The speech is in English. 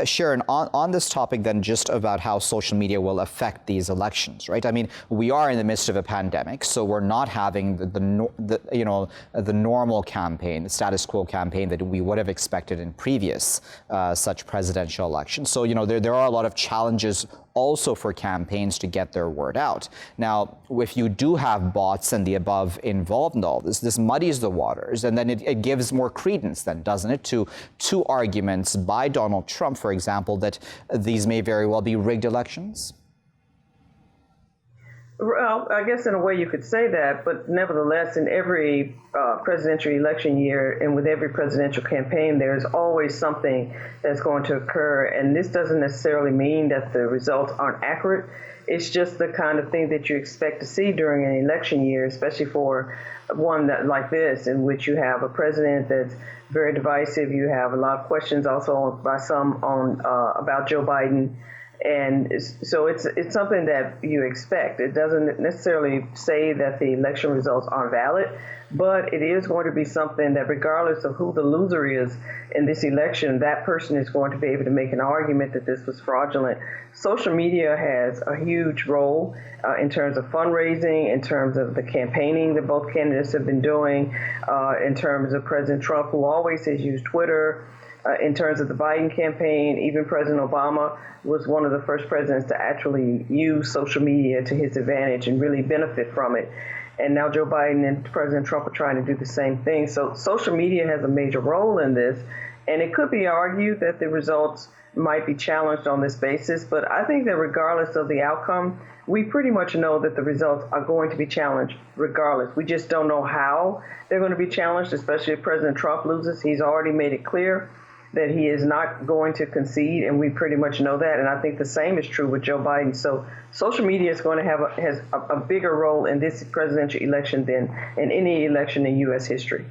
Sharon, on this topic then, just about how social media will affect these elections, right? I mean, we are in the midst of a pandemic, so we're not having the normal campaign, the status quo campaign that we would have expected in previous such presidential elections. So, there are a lot of challenges also for campaigns to get their word out. Now, if you do have bots and the above involved in all this muddies the waters, and then it gives more credence then, doesn't it, to two arguments by Donald Trump, for example, that these may very well be rigged elections? Well, I guess in a way you could say that, but nevertheless, in every presidential election year and with every presidential campaign, there's always something that's going to occur. And this doesn't necessarily mean that the results aren't accurate. It's just the kind of thing that you expect to see during an election year, especially for one that like this, in which you have a president that's very divisive. You have a lot of questions also by some on about Joe Biden. And so it's something that you expect. It doesn't necessarily say that the election results aren't valid, but it is going to be something that regardless of who the loser is in this election, that person is going to be able to make an argument that this was fraudulent. Social media has a huge role in terms of fundraising, in terms of the campaigning that both candidates have been doing, in terms of President Trump, who always has used Twitter. In terms of the Biden campaign, even President Obama was one of the first presidents to actually use social media to his advantage and really benefit from it. And now Joe Biden and President Trump are trying to do the same thing. So social media has a major role in this. And it could be argued that the results might be challenged on this basis. But I think that regardless of the outcome, we pretty much know that the results are going to be challenged regardless. We just don't know how they're going to be challenged, especially if President Trump loses. He's already made it clear that he is not going to concede, and we pretty much know that. And I think the same is true with Joe Biden. So social media is going to have has a bigger role in this presidential election than in any election in U.S. history.